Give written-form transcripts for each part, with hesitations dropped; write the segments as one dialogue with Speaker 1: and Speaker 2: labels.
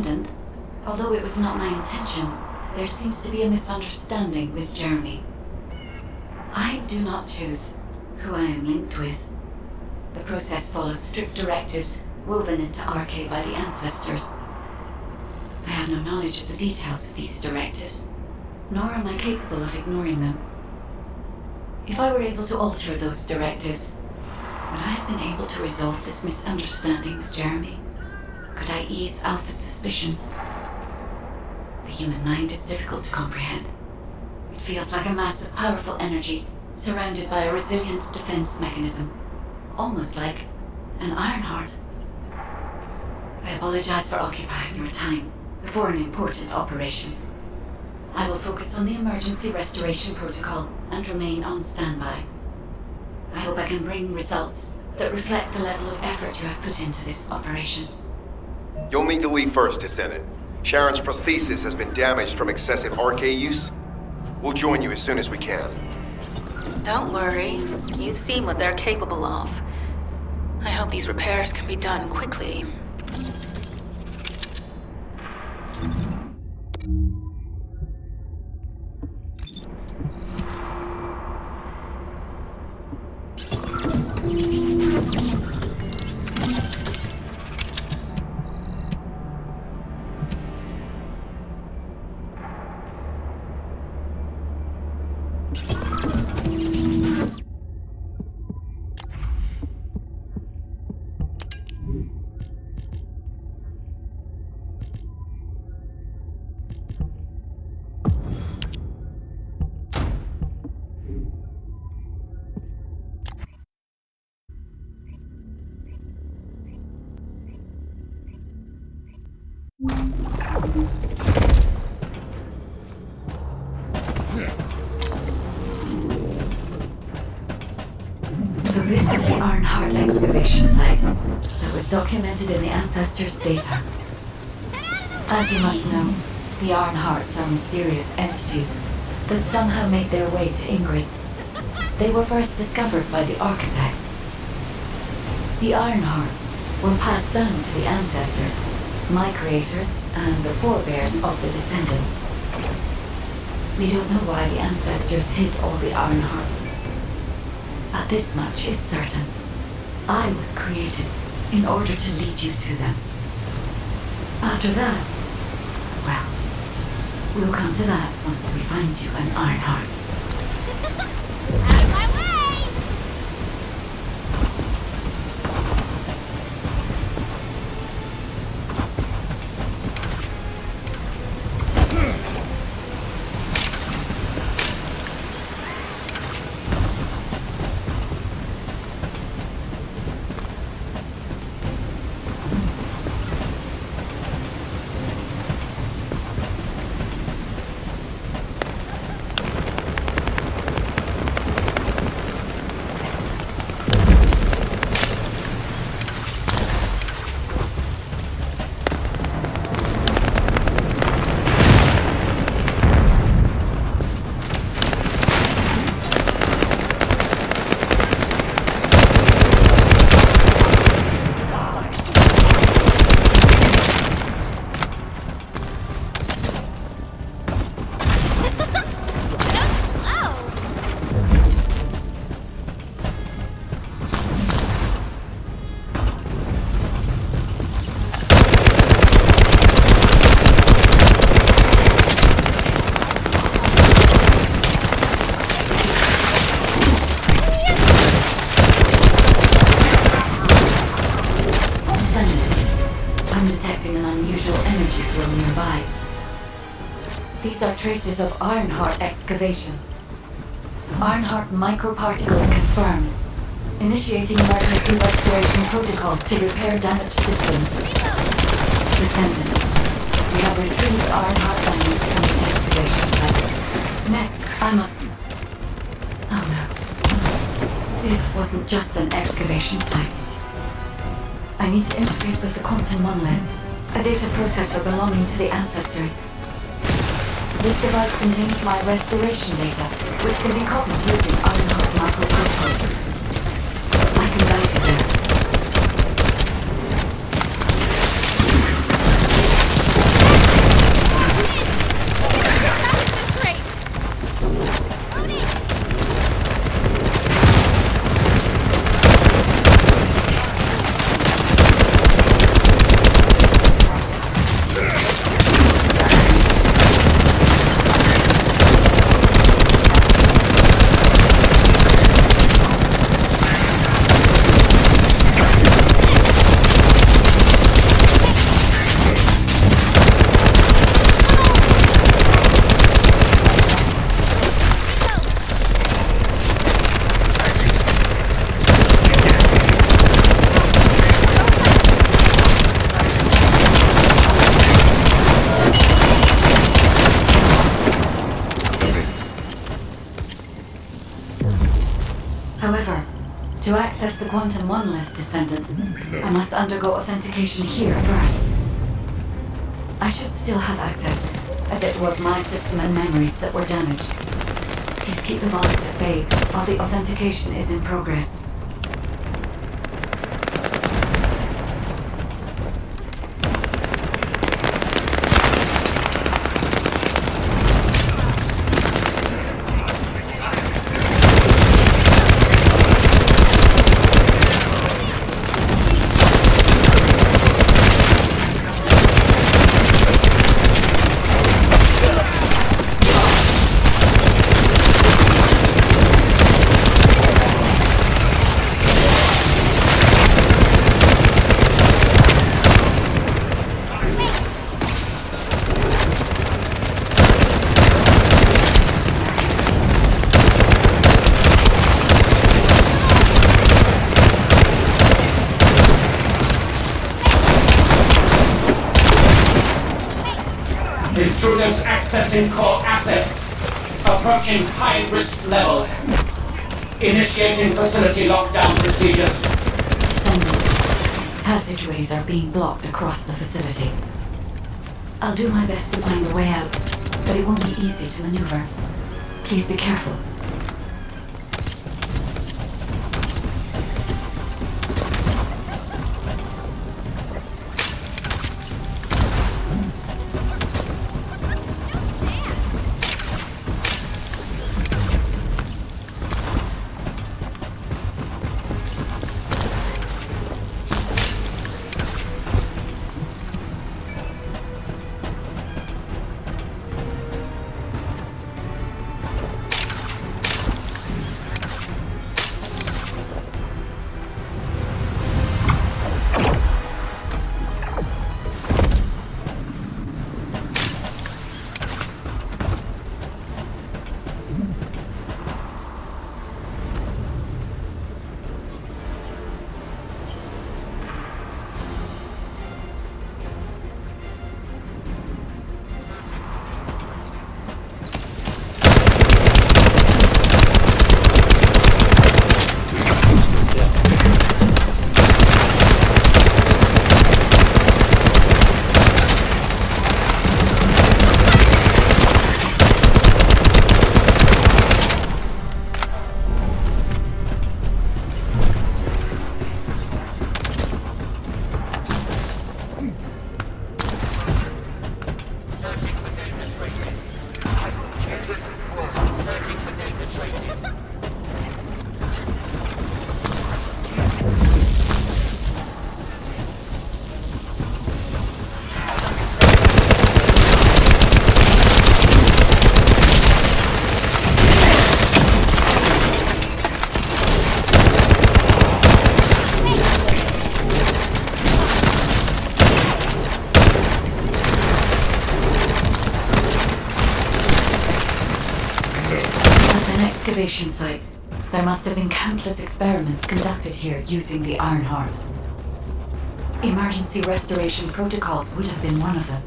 Speaker 1: Descendant, although it was not my intention, there seems to be a misunderstanding with Jeremy. I do not choose who I am linked with. The process follows strict directives woven into RK by the ancestors. I have no knowledge of the details of these directives, nor am I capable of ignoring them. If I were able to alter those directives, would I have been able to resolve this misunderstanding with Jeremy? Could I ease Alpha's suspicions? The human mind is difficult to comprehend. It feels like a mass of powerful energy surrounded by a resilient defense mechanism, almost like an iron heart. I apologize for occupying your time before an important operation. I will focus on the emergency restoration protocol and remain on standby. I hope I can bring results that reflect the level of effort you have put into this operation.
Speaker 2: You'll need to leave first, Descendant. Sharon's prosthesis has been damaged from excessive RK use. We'll join you as soon as we can.
Speaker 3: Don't worry. You've seen what they're capable of. I hope these repairs can be done quickly.
Speaker 1: So this is the Ironheart excavation site that was documented in the Ancestors' data. As you must know, the Ironhearts are mysterious entities that somehow make their way to Ingress. They were first discovered by the Architect. The Ironhearts were passed down to the Ancestors, my creators, and the forebears of the Descendants. We don't know why the Ancestors hid all the Ironhearts. But this much is certain. I was created in order to lead you to them. After that, well, we'll come to that once we find you an Ironheart.
Speaker 4: Out of my way!
Speaker 1: These are traces of Ironheart excavation. Ironheart microparticles confirmed. Initiating emergency restoration protocols to repair damaged systems. Descendant, we have retrieved Ironheart diamonds from the excavation site. Next, I must... Oh no. This wasn't just an excavation site. I need to interface with the quantum monolith, a data processor belonging to the Ancestors. This device contains my restoration data, which can be copied using Ironheart microprotocols. I can guide you there. However, to access the quantum monolith descendant, I must undergo authentication here first. I should still have access, as it was my system and memories that were damaged. Please keep the vaults at bay while the authentication is in progress.
Speaker 5: Intruders accessing core asset. Approaching high-risk levels. Initiating facility lockdown procedures.
Speaker 1: Descendants. Passageways are being blocked across the facility. I'll do my best to find a way out, but it won't be easy to maneuver. Please be careful. Excavation site. There must have been countless experiments conducted here using the iron hearts. Emergency restoration protocols would have been one of them.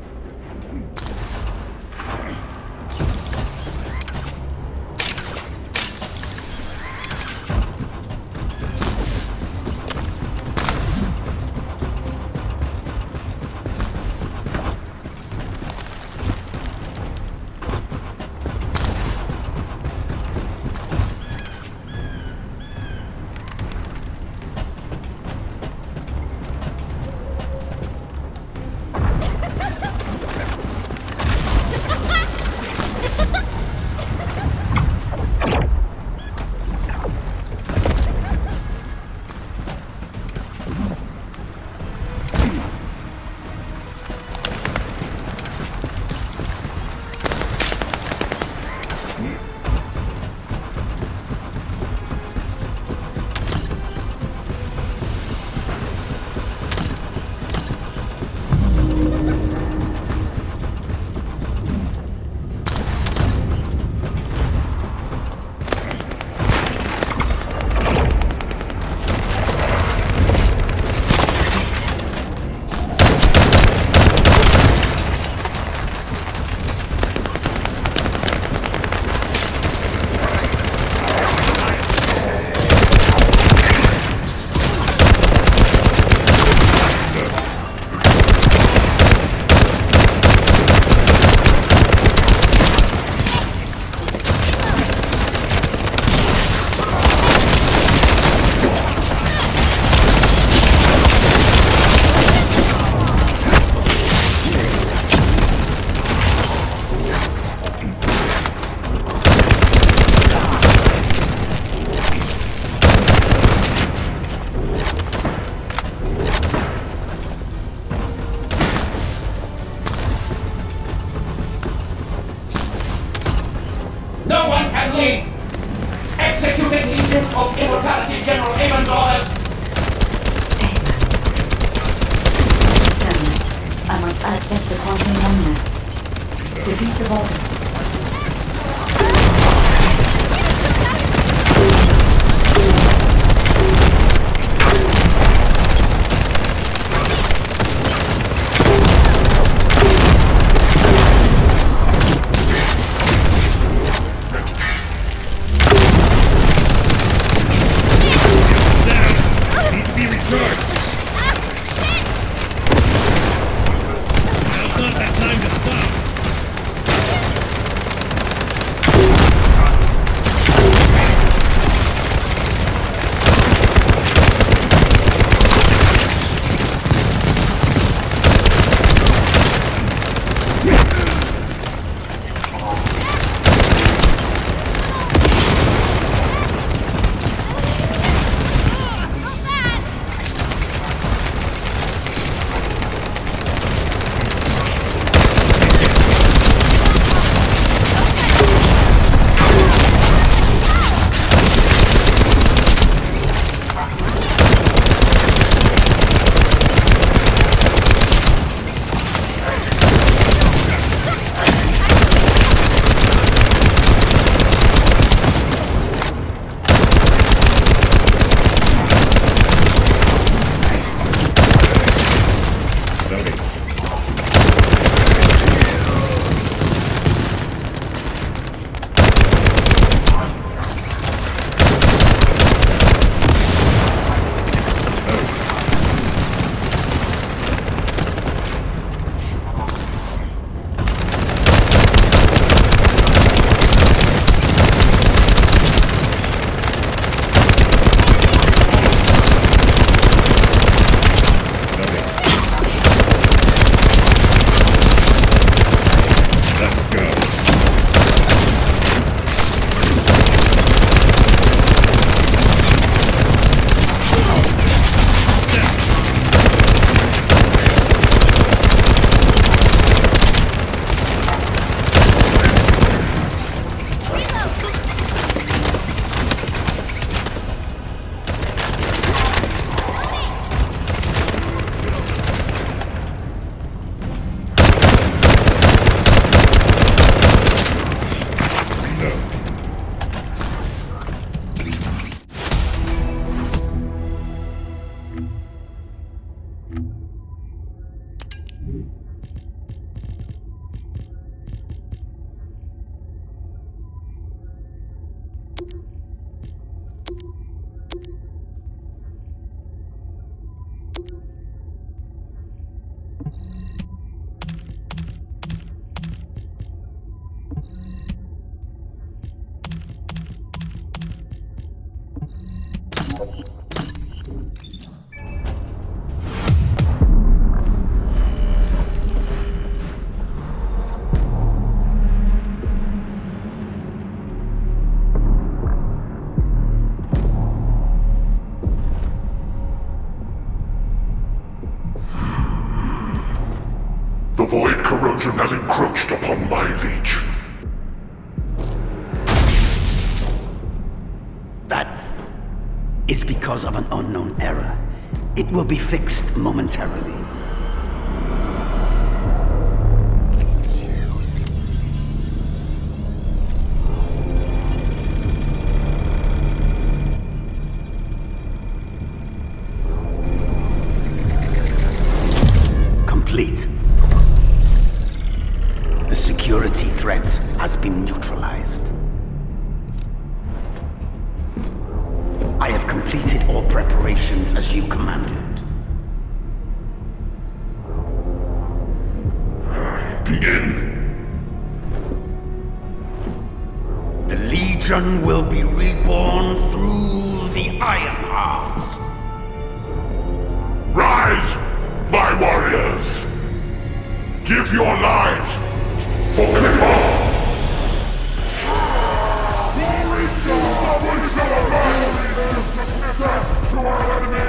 Speaker 1: amulet. Defeat the Vulgus.
Speaker 6: Need to be recharged. Now's not that time to stop.
Speaker 7: The void corrosion has encroached upon my legion.
Speaker 8: That is because of an unknown error. It will be fixed momentarily. Complete. The security threat has been neutralized. I have completed all preparations as you commanded.
Speaker 7: Begin.
Speaker 8: The Legion will be reborn through the Iron Heart.
Speaker 7: Rise, my warriors! Give your lives for Clipper! To our enemy!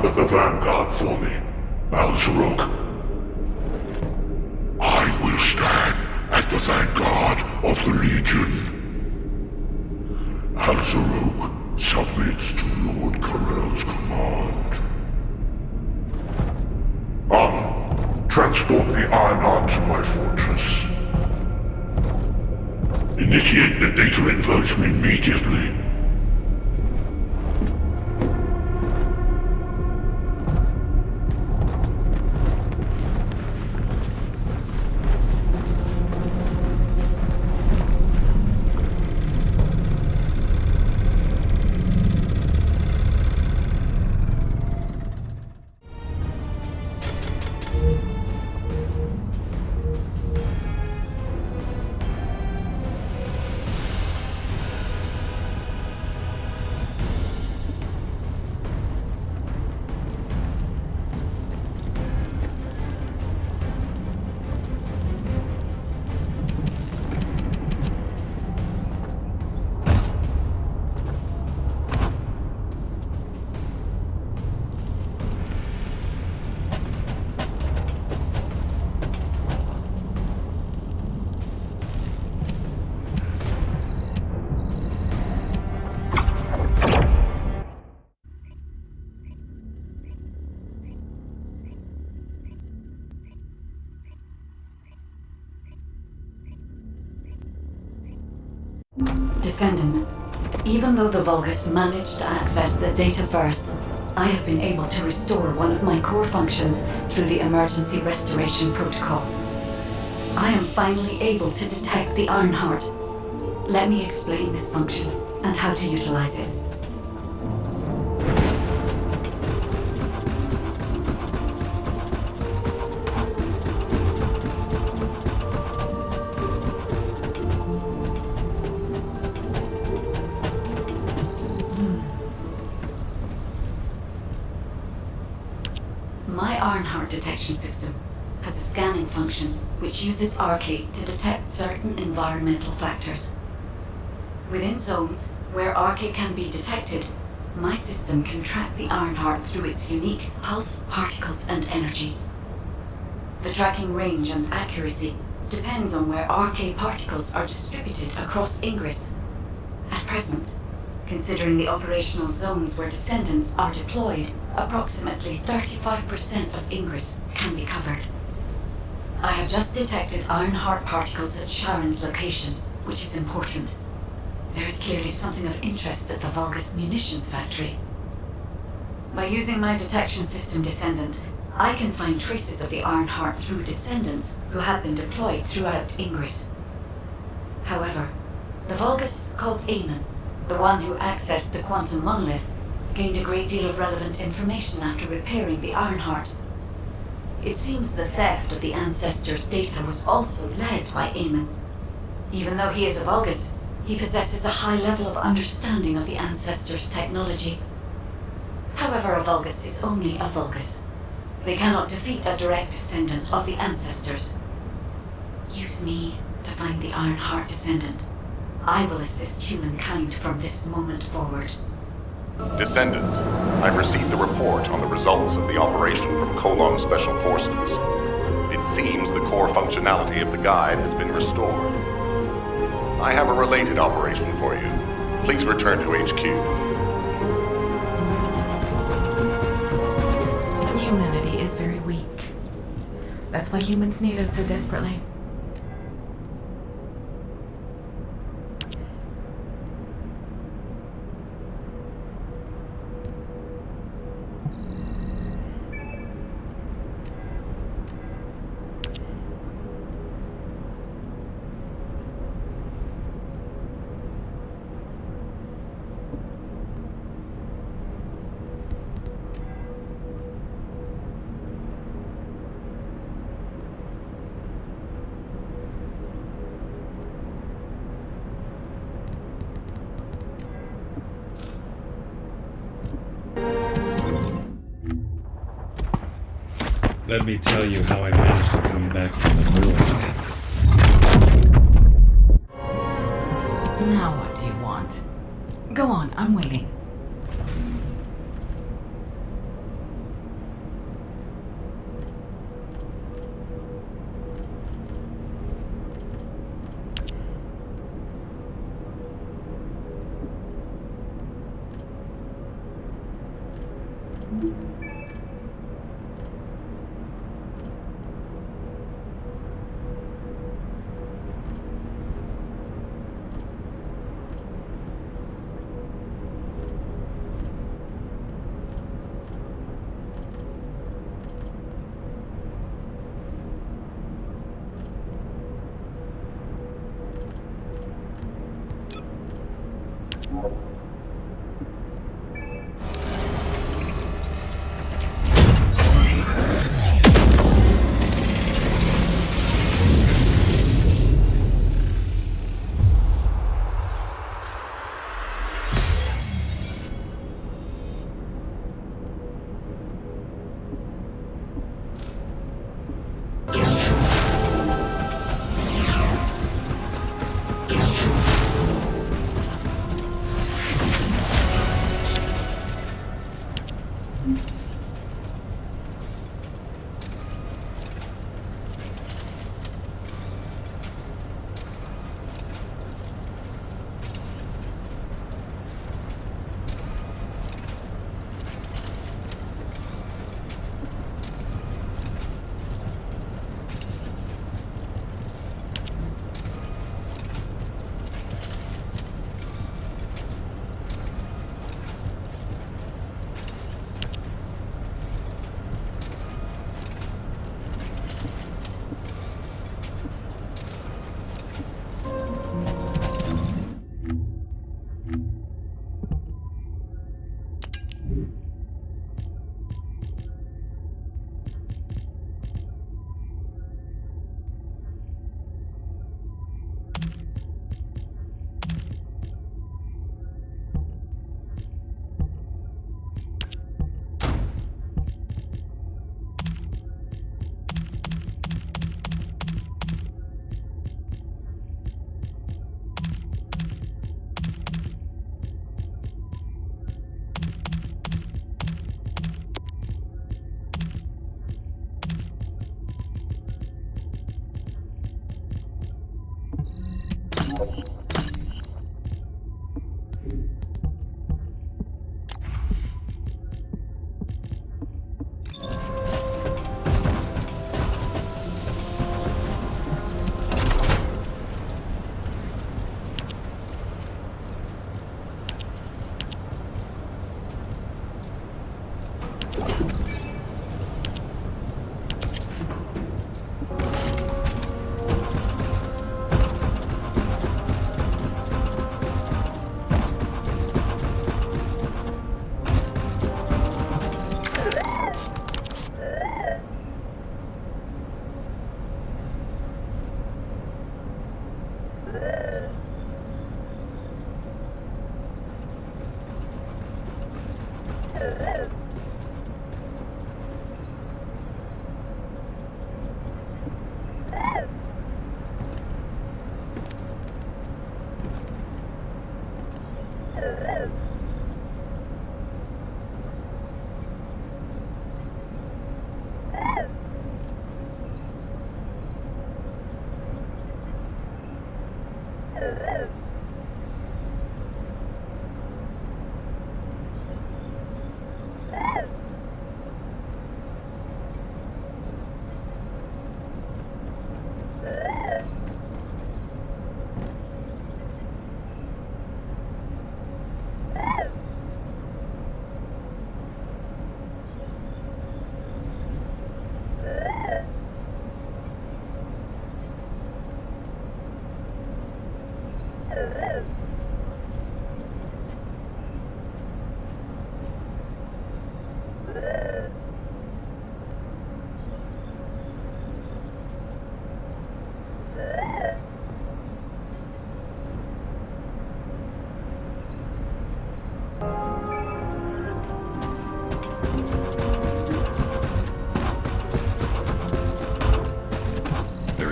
Speaker 7: stand at the vanguard for me, Al-Zaruk. I will stand at the vanguard of the Legion. Al-Zaruk submits to Lord Karel's command. Anna, transport the Ironheart to my fortress. Initiate the data inversion immediately.
Speaker 1: Descendant, even though the Vulgus managed to access the data first, I have been able to restore one of my core functions through the emergency restoration protocol. I am finally able to detect the Ironheart. Let me explain this function and how to utilize it. My Ironheart detection system has a scanning function which uses Arcade to detect certain environmental factors. Within zones where Arcade can be detected, my system can track the Ironheart through its unique pulse, particles, and energy. The tracking range and accuracy depends on where Arcade particles are distributed across Ingress. At present, considering the operational zones where Descendants are deployed, approximately 35% of Ingress can be covered. I have just detected Ironheart particles at Sharon's location, which is important. There is clearly something of interest at the Vulgus munitions factory. By using my detection system Descendant, I can find traces of the Ironheart through Descendants who have been deployed throughout Ingress. However, the Vulgus called Eamon, the one who accessed the quantum monolith, gained a great deal of relevant information after repairing the Ironheart. It seems the theft of the Ancestors' data was also led by Eamon. Even though he is a Vulgus, he possesses a high level of understanding of the Ancestors' technology. However, a Vulgus is only a Vulgus. They cannot defeat a direct descendant of the Ancestors. Use me to find the Ironheart Descendant. I will assist humankind from this moment forward.
Speaker 9: Descendant, I've received the report on the results of the operation from Colon Special Forces. It seems the core functionality of the guide has been restored. I have a related operation for you. Please return to HQ.
Speaker 10: Humanity is very weak. That's why humans need us so desperately.
Speaker 6: Let me tell you how I managed to come back from the ruins.
Speaker 10: Now what do you want? Go on, I'm waiting.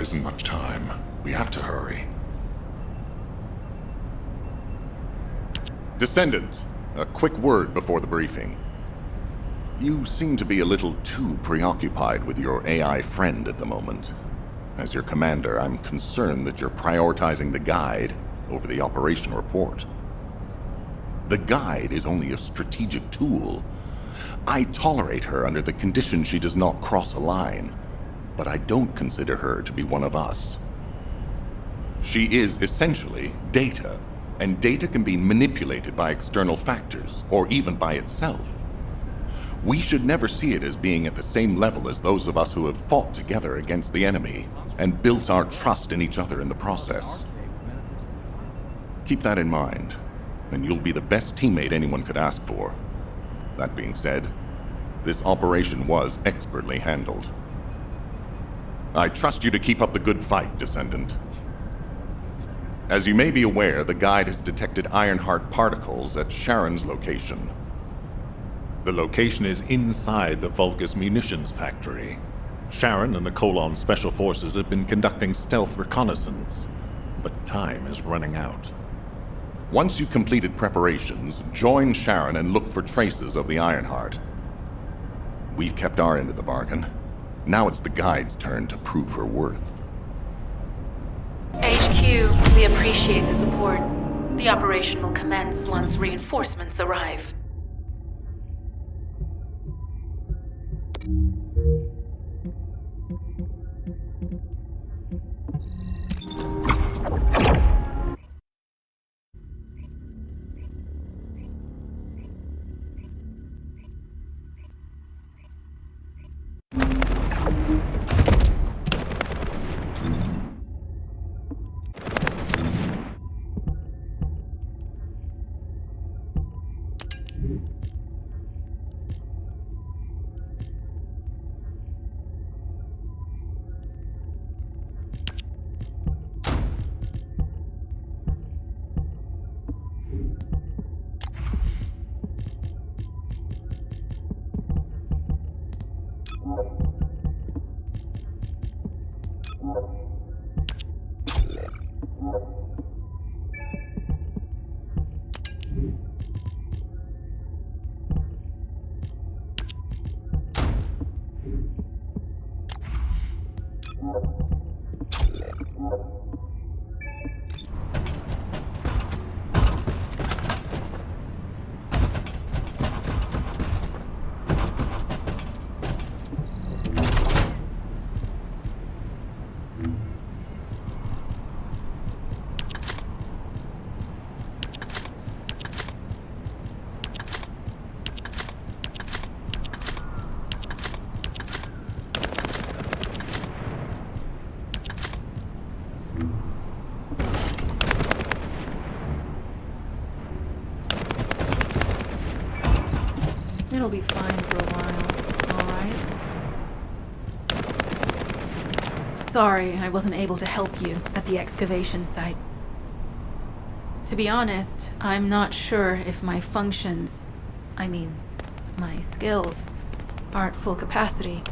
Speaker 7: There isn't much time. We have to hurry.
Speaker 9: Descendant, a quick word before the briefing. You seem to be a little too preoccupied with your AI friend at the moment. As your commander, I'm concerned that you're prioritizing the guide over the operation report. The guide is only a strategic tool. I tolerate her under the condition she does not cross a line, but I don't consider her to be one of us. She is essentially data, and data can be manipulated by external factors, or even by itself. We should never see it as being at the same level as those of us who have fought together against the enemy, and built our trust in each other in the process. Keep that in mind, and you'll be the best teammate anyone could ask for. That being said, this operation was expertly handled. I trust you to keep up the good fight, Descendant. As you may be aware, the Guide has detected Ironheart particles at Sharon's location.
Speaker 6: The location is inside the Vulgus munitions factory. Sharon and the Colon Special Forces have been conducting stealth reconnaissance, but time is running out.
Speaker 9: Once you've completed preparations, join Sharon and look for traces of the Ironheart. We've kept our end of the bargain. Now it's the Guide's turn to prove her worth.
Speaker 3: HQ, we appreciate the support. The operation will commence once reinforcements arrive.
Speaker 10: It'll be fine for a while, alright? Sorry, I wasn't able to help you at the excavation site. To be honest, I'm not sure if my functions, my skills, are at full capacity.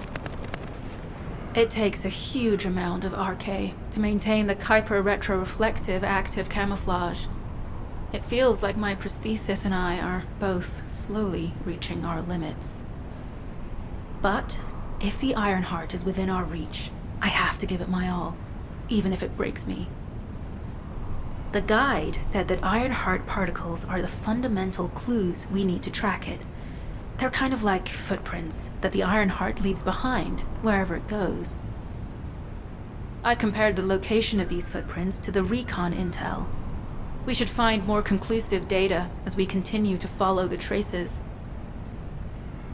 Speaker 10: It takes a huge amount of RK to maintain the Kuiper retroreflective active camouflage. It feels like my prosthesis and I are both slowly reaching our limits. But if the Ironheart is within our reach, I have to give it my all, even if it breaks me. The Guide said that Ironheart particles are the fundamental clues we need to track it. They're kind of like footprints that the Ironheart leaves behind wherever it goes. I've compared the location of these footprints to the recon intel. We should find more conclusive data as we continue to follow the traces.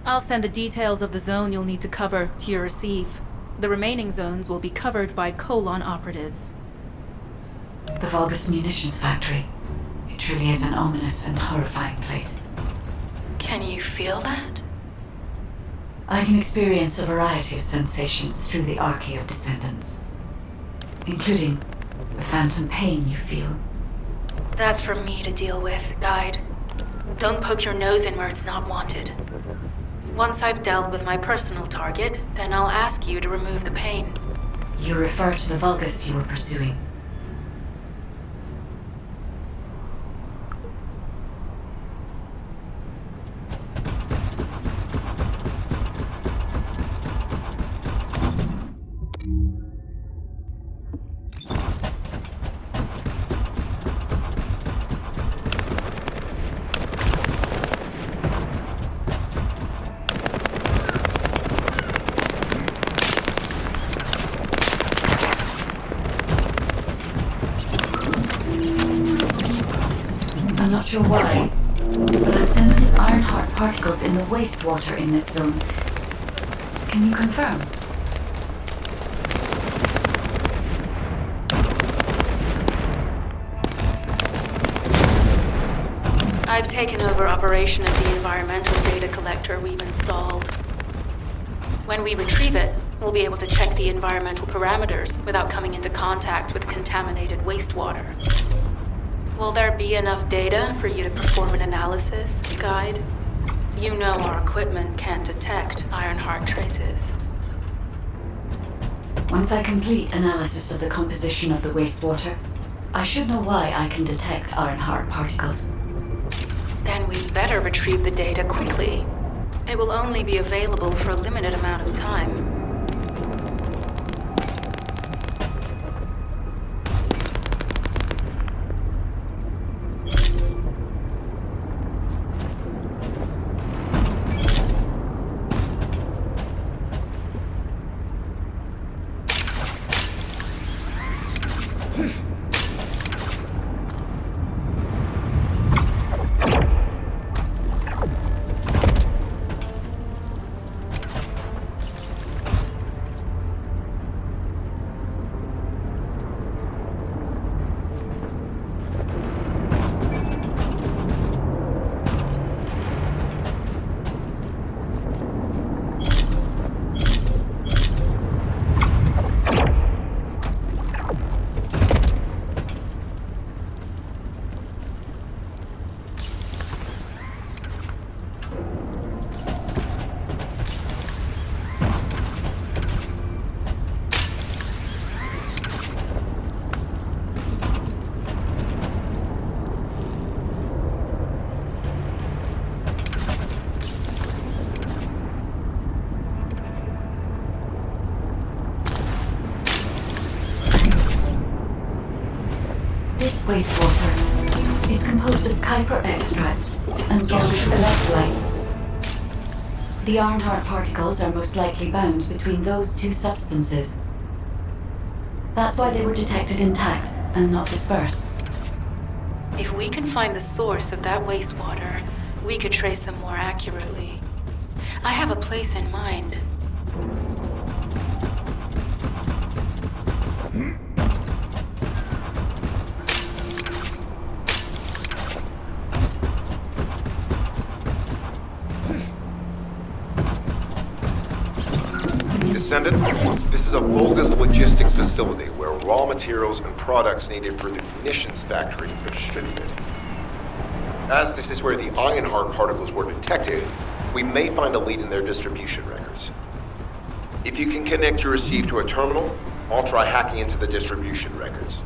Speaker 10: I'll send the details of the zone you'll need to cover to your receive. The remaining zones will be covered by Colon operatives.
Speaker 1: The Vulgus munitions factory. It truly is an ominous and horrifying place.
Speaker 3: Can you feel that?
Speaker 1: I can experience a variety of sensations through the archy of Descendants, including the phantom pain you feel.
Speaker 3: That's for me to deal with, Guide. Don't poke your nose in where it's not wanted. Once I've dealt with my personal target, then I'll ask you to remove the pain.
Speaker 1: You refer to the Vulgus you were pursuing. sure why, but I'm sensing Ironheart particles in the wastewater in this zone. Can you confirm?
Speaker 3: I've taken over operation of the environmental data collector we've installed. When we retrieve it, we'll be able to check the environmental parameters without coming into contact with contaminated wastewater. Will there be enough data for you to perform an analysis, Guide? You know our equipment can't detect Ironheart traces.
Speaker 1: Once I complete analysis of the composition of the wastewater, I should know why I can detect Ironheart particles.
Speaker 3: Then we'd better retrieve the data quickly. It will only be available for a limited amount of time.
Speaker 1: This wastewater is composed of Kuiper extracts and gallic electrolytes. The Ironheart particles are most likely bound between those two substances. That's why they were detected intact and not dispersed.
Speaker 3: If we can find the source of that wastewater, we could trace them more accurately. I have a place in mind.
Speaker 2: Descendant, this is a Vulgus logistics facility where raw materials and products needed for the munitions factory are distributed. As this is where the Ironheart particles were detected, we may find a lead in their distribution records. If you can connect your receive to a terminal, I'll try hacking into the distribution records.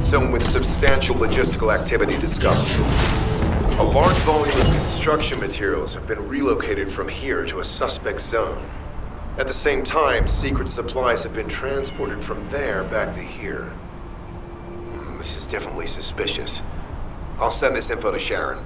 Speaker 2: zone with substantial logistical activity discovered. A large volume of construction materials have been relocated from here to a suspect zone. At the same time, secret supplies have been transported from there back to here. This is definitely suspicious. I'll send this info to Sharon.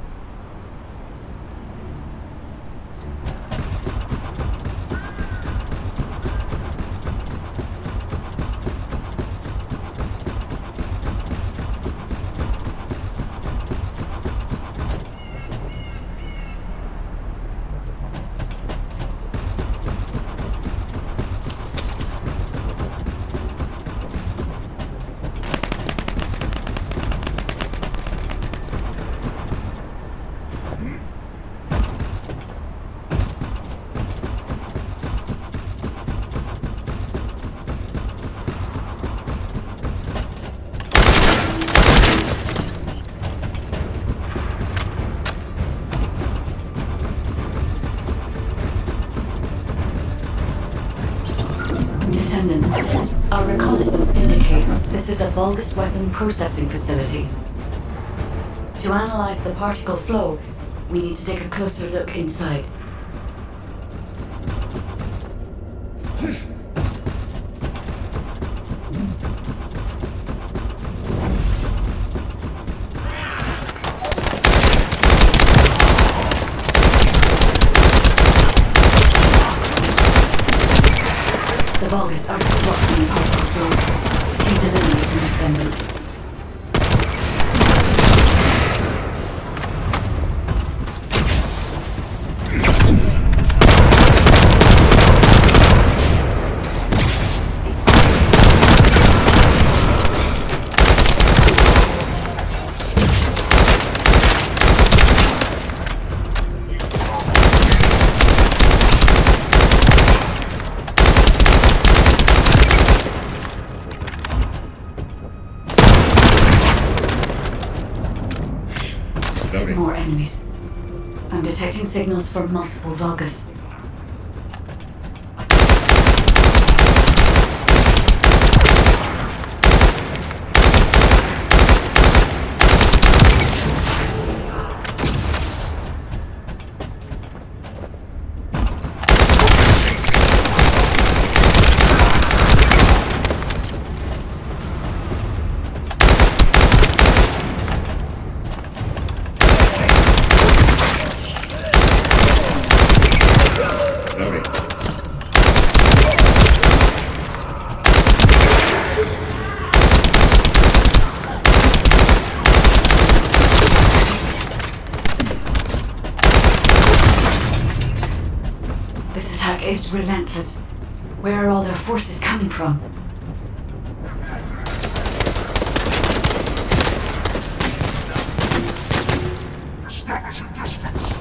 Speaker 1: Descendant, our reconnaissance indicates this is a Vulgus weapon processing facility. To analyze the particle flow, we need to take a closer look inside. The Vulgus are disrupting the particle flow. Please eliminate the Descendant. More enemies. I'm detecting signals from multiple Vulgus. This attack is relentless. Where are all their forces coming from?
Speaker 7: Establishing distance.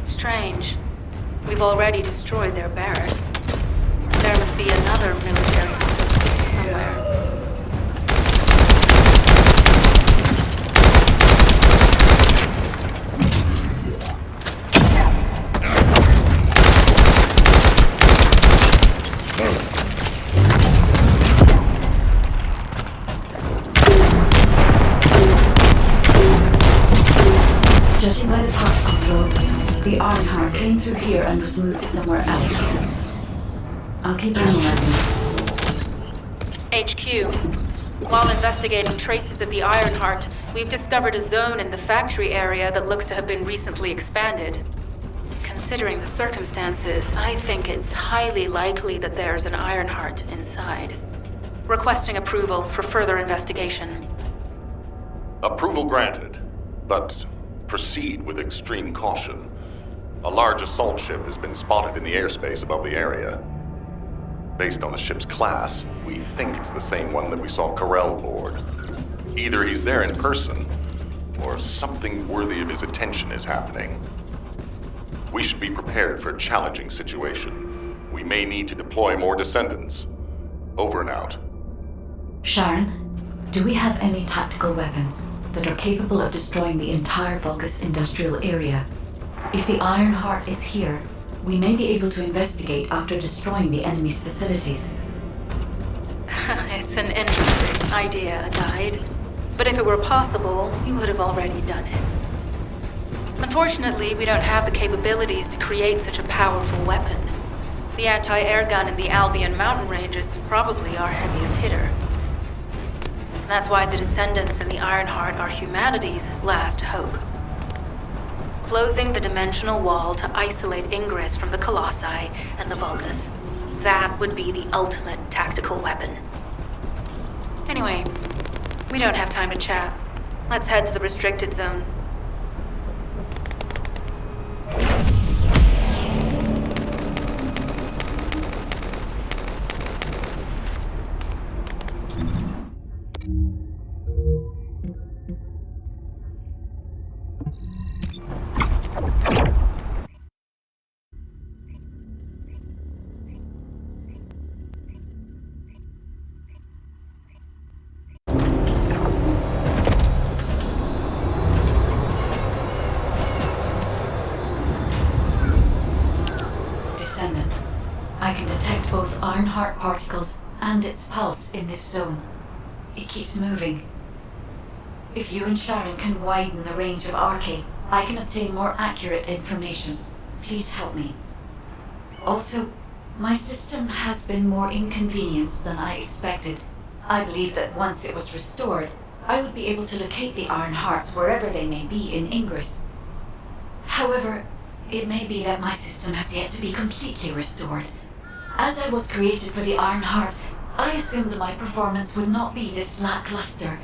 Speaker 3: Strange. We've already destroyed their barracks. There must be another military facility somewhere.
Speaker 1: Judging by the particle flow, the Ironheart came through here and was moved somewhere else. I'll keep analyzing.
Speaker 3: HQ. While investigating traces of the Ironheart, we've discovered a zone in the factory area that looks to have been recently expanded. Considering the circumstances, I think it's highly likely that there's an Ironheart inside. Requesting approval for further investigation.
Speaker 9: Approval granted, but proceed with extreme caution. A large assault ship has been spotted in the airspace above the area. Based on the ship's class, we think it's the same one that we saw Carell aboard. Either he's there in person, or something worthy of his attention is happening. We should be prepared for a challenging situation. We may need to deploy more descendants. Over and out.
Speaker 1: Sharon, do we have any tactical weapons that are capable of destroying the entire Vulgus industrial area? If the Ironheart is here, we may be able to investigate after destroying the enemy's facilities.
Speaker 3: It's an interesting idea, Guide. But if it were possible, we would have already done it. Unfortunately, we don't have the capabilities to create such a powerful weapon. The anti-air gun in the Albion mountain range is probably our heaviest hitter. That's why the Descendants and the Ironheart are humanity's last hope. Closing the dimensional wall to isolate Ingress from the Colossi and the Vulgus. That would be the ultimate tactical weapon. Anyway, we don't have time to chat. Let's head to the restricted zone.
Speaker 1: Descendant, I can detect both Ironheart particles and its pulse in this zone. It keeps moving. If you and Sharon can widen the range of Arche, I can obtain more accurate information. Please help me. Also, my system has been more inconvenienced than I expected. I believe that once it was restored, I would be able to locate the Ironhearts wherever they may be in Ingress. However, it may be that my system has yet to be completely restored. As I was created for the Ironheart, I assumed my performance would not be this lackluster.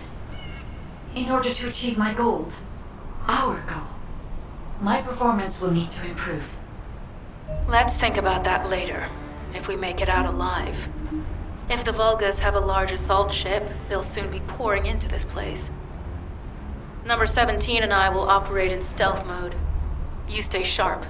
Speaker 1: In order to achieve my goal, our goal, my performance will need to improve.
Speaker 3: Let's think about that later, if we make it out alive. If the Vulgus have a large assault ship, they'll soon be pouring into this place. Number 17 and I will operate in stealth mode. You stay sharp.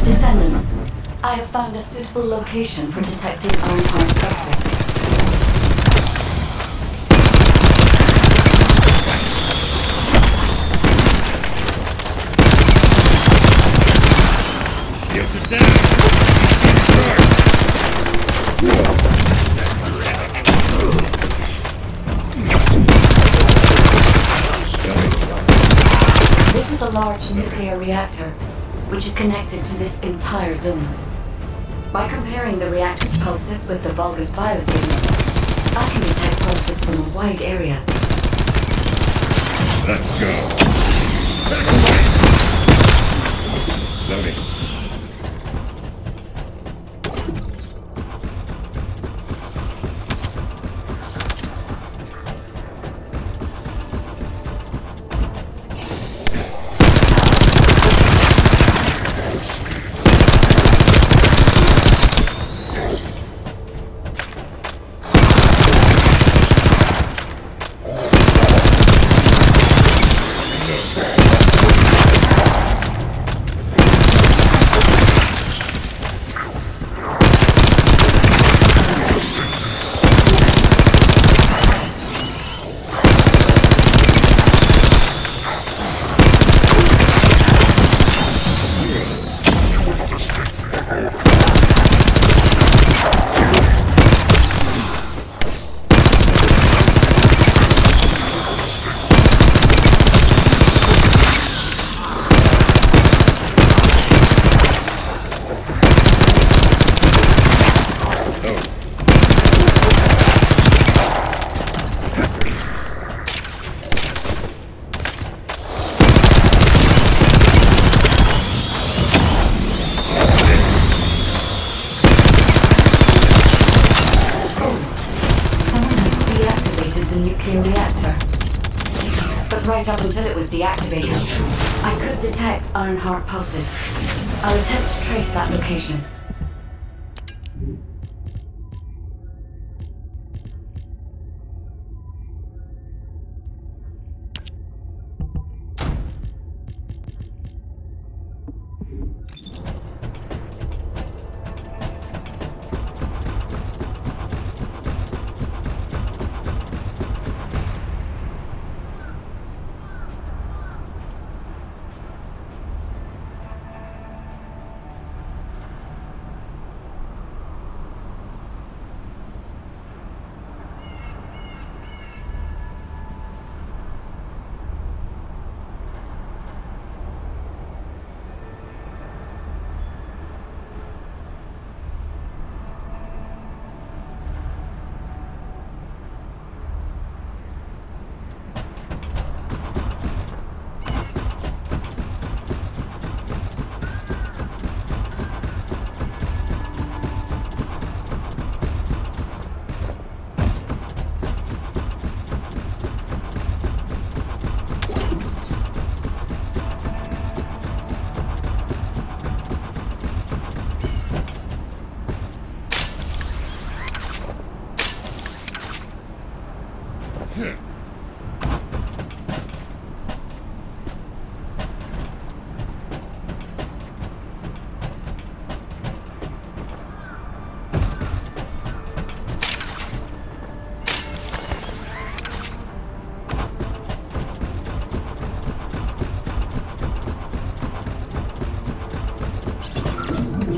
Speaker 1: Descendant, I have found a suitable location for detecting Ironheart processing. This is a large nuclear reactor, which is connected to this entire zone. By comparing the reactor's pulses with the Vulgus biosignal, I can detect pulses from a wide area.
Speaker 7: Let's go.
Speaker 1: Right up until it was deactivated, I could detect Ironheart pulses. I'll attempt to trace that location.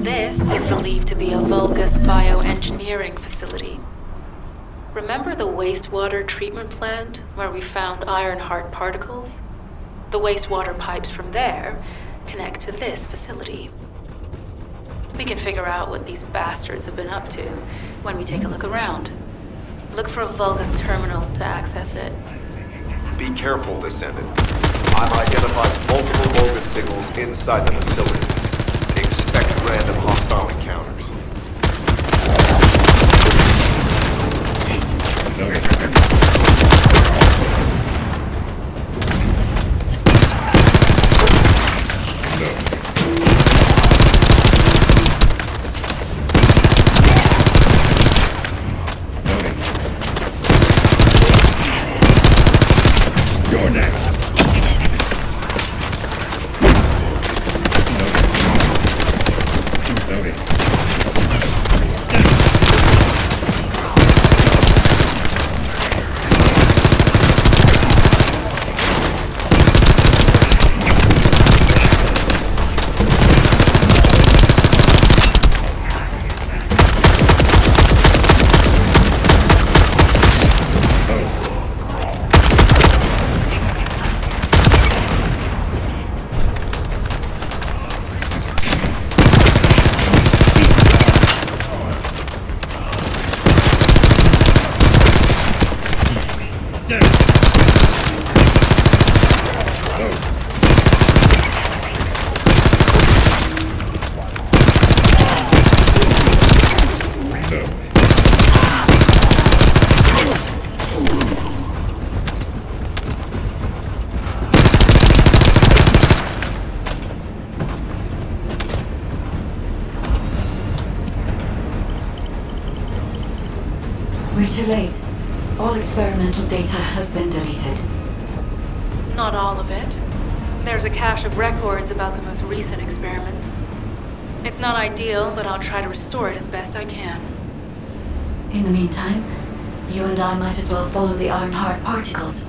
Speaker 3: This is believed to be a Vulgus bioengineering facility. Remember the wastewater treatment plant where we found Ironheart particles? The wastewater pipes from there connect to this facility. We can figure out what these bastards have been up to when we take a look around. Look for a Vulgus terminal to access it.
Speaker 2: Be careful, Descendant. I've identified multiple Vulgus signals inside the facility. Expect random hostile encounters.
Speaker 7: You're next.
Speaker 1: We're too late. All experimental data has been deleted.
Speaker 3: Not all of it. There's a cache of records about the most recent experiments. It's not ideal, but I'll try to restore it as best I can.
Speaker 1: In the meantime, you and I might as well follow the Ironheart particles.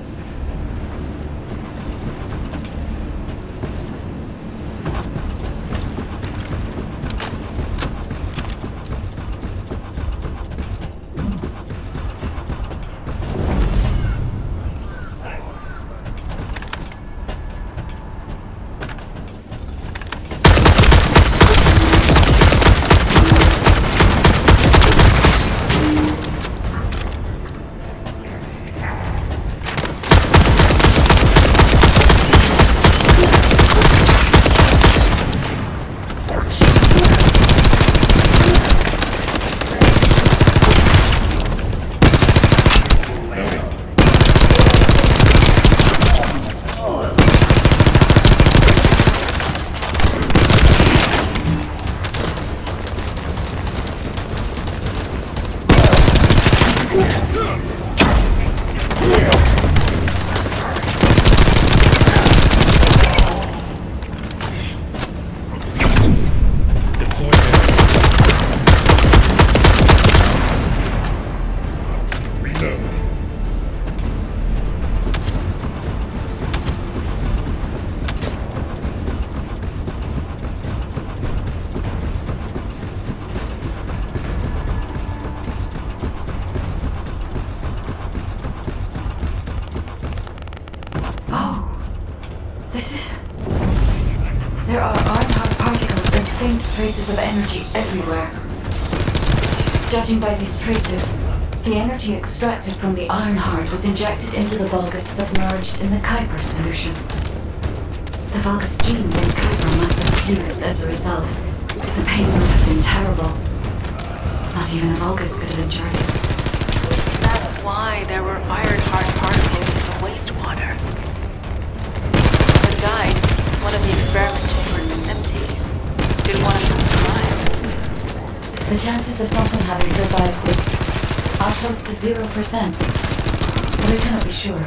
Speaker 1: There are Ironheart particles and faint traces of energy everywhere. Judging by these traces, the energy extracted from the Ironheart was injected into the Vulgus submerged in the Kuiper solution. The Vulgus genes in Kuiper must have fused as a result. The pain would have been terrible. Not even a Vulgus could have endured it.
Speaker 3: That's why there were Ironheart particles in the wastewater. The guide, one of the experiment chambers is empty. Did one of them survive?
Speaker 1: The chances of something having survived this are close to 0%, but I cannot be sure.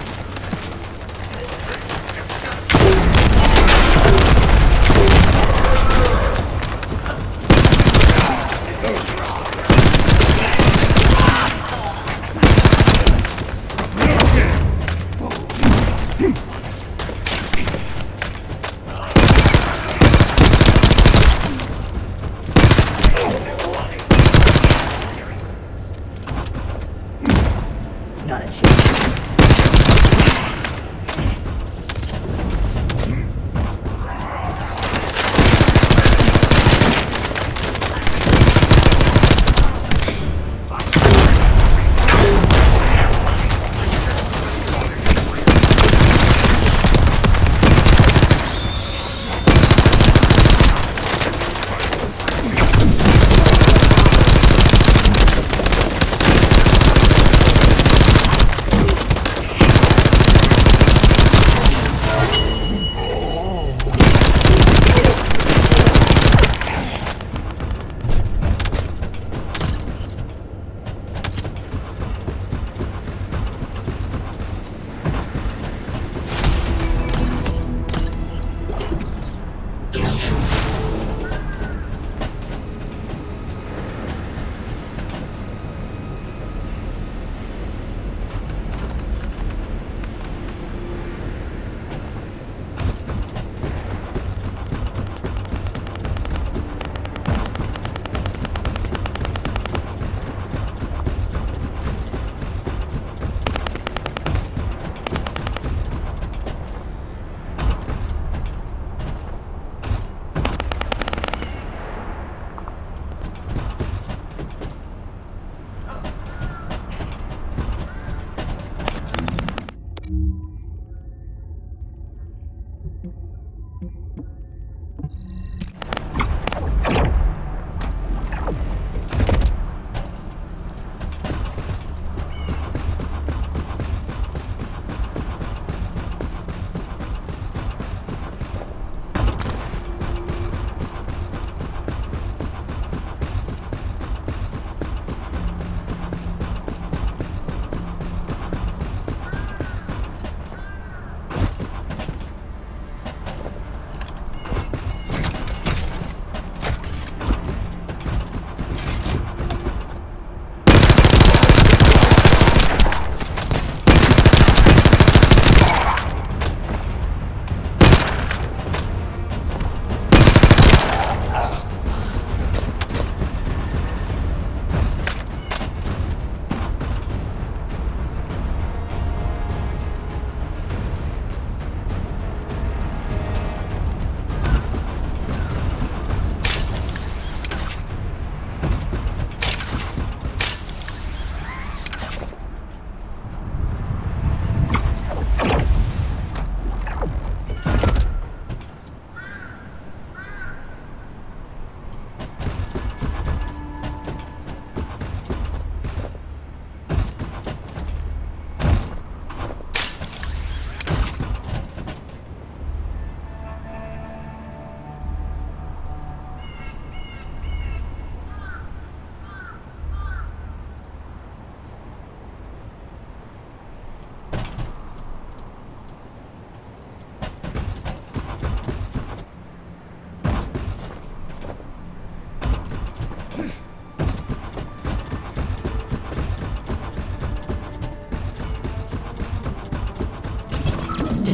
Speaker 8: Not a chance.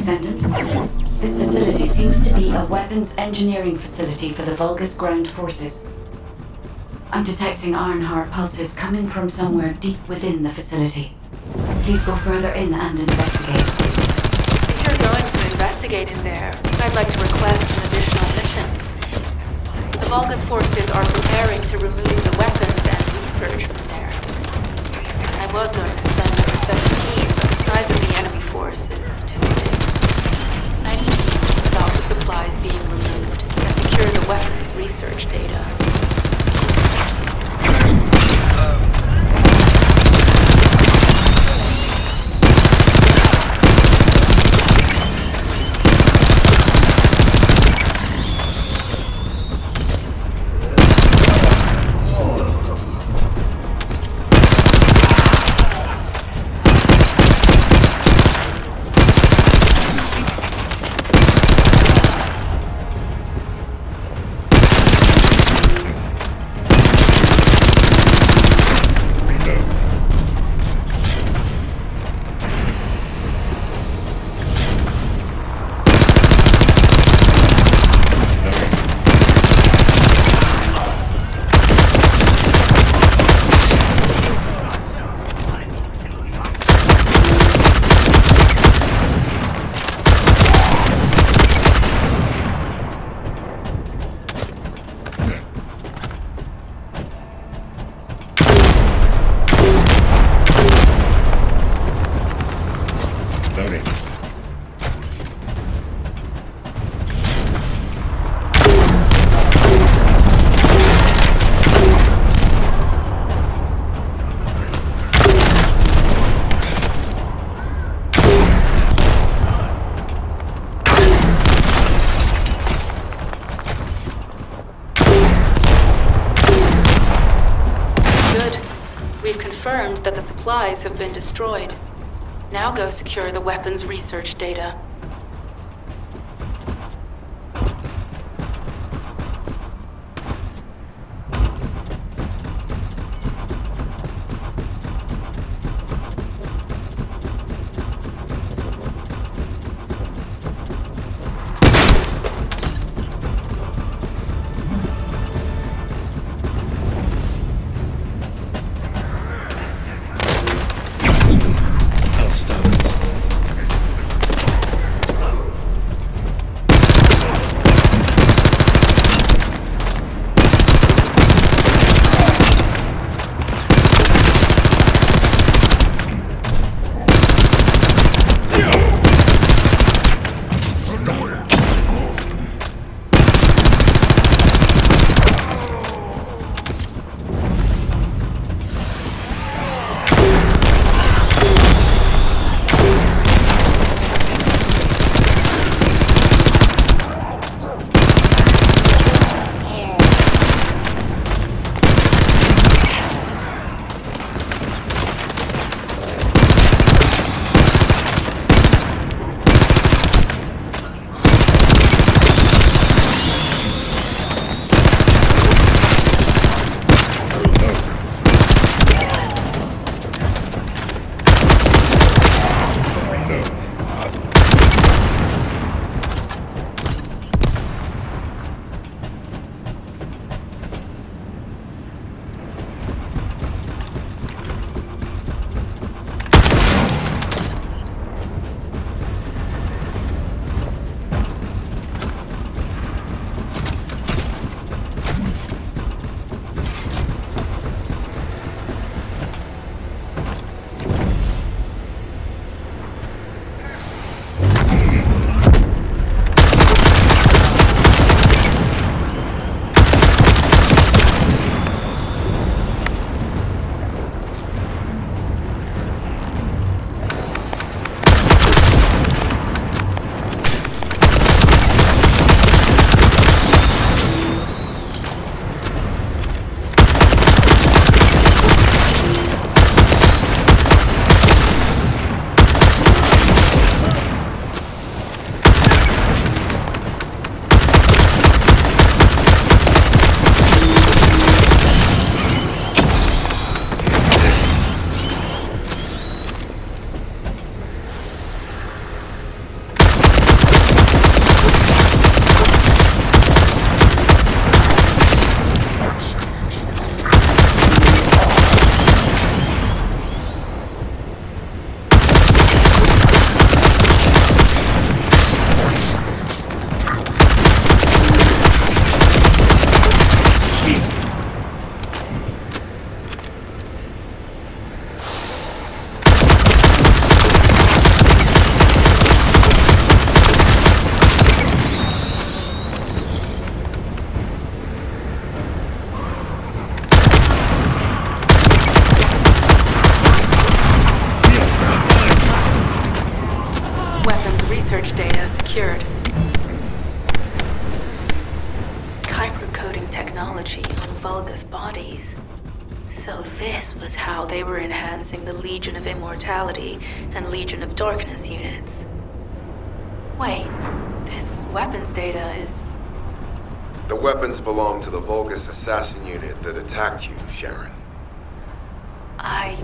Speaker 1: Descendant. This facility seems to be a weapons engineering facility for the Vulgus ground forces. I'm detecting Ironheart pulses coming from somewhere deep within the facility. Please go further in and investigate.
Speaker 3: If you're going to investigate in there, I'd like to request an additional mission. The Vulgus forces are preparing to remove the weapons and research from there. I was going to send number 17, but the size of the enemy force is too big. I need you to stop the supplies being removed and secure the weapons research data. Confirmed that the supplies have been destroyed. Now go secure the weapons research data. research data secured. Coding technology on Vulgus bodies. So this was how they were enhancing the Legion of Immortality and Legion of Darkness units. Wait, this weapons data is...
Speaker 2: The weapons belong to the Vulgus assassin unit that attacked you, Sharon.
Speaker 3: I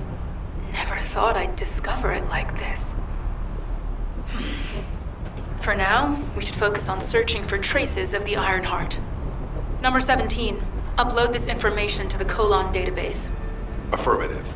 Speaker 3: never thought I'd discover it like this. For now, we should focus on searching for traces of the Ironheart. Number 17, upload this information to the Colon database.
Speaker 2: Affirmative.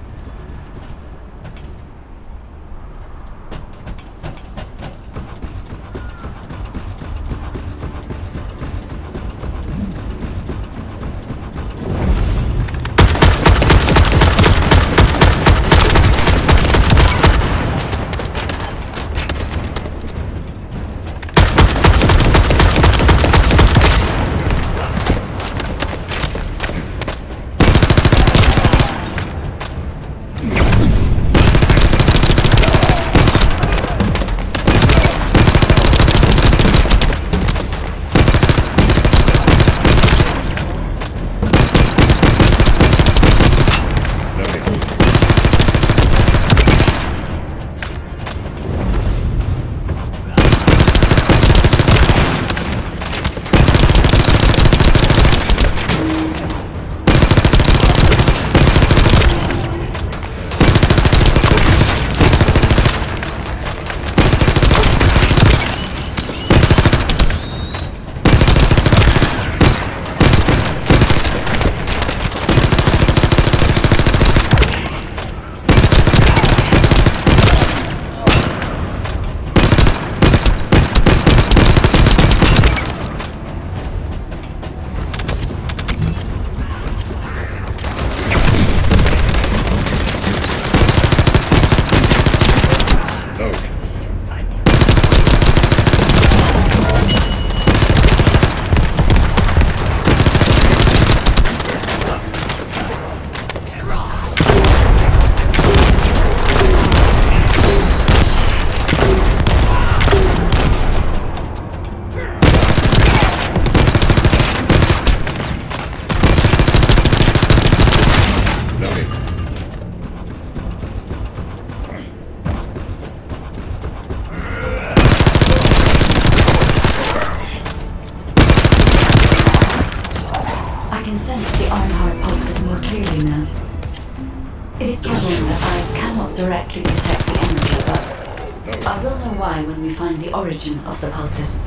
Speaker 1: Directly detect the energy above. I will know why when we find the origin of the pulses.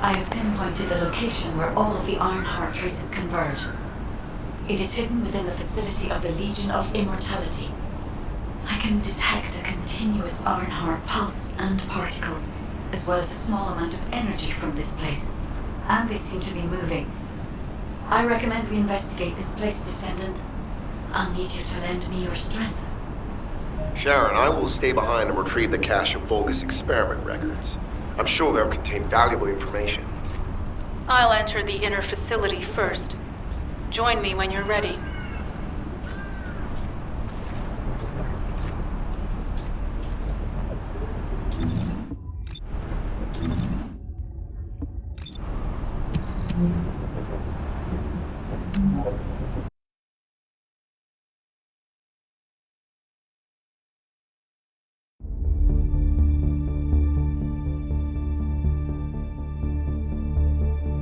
Speaker 1: I have pinpointed the location where all of the Ironheart traces converge. It is hidden within the facility of the Legion of Immortality. I can detect a continuous Ironheart pulse and particles, as well as a small amount of energy from this place. And they seem to be moving. I recommend we investigate this place, Descendant. I'll need you to lend me your strength.
Speaker 2: Sharon, I will stay behind and retrieve the cache of Vulgus experiment records. I'm sure they'll contain valuable information.
Speaker 3: I'll enter the inner facility first. Join me when you're ready.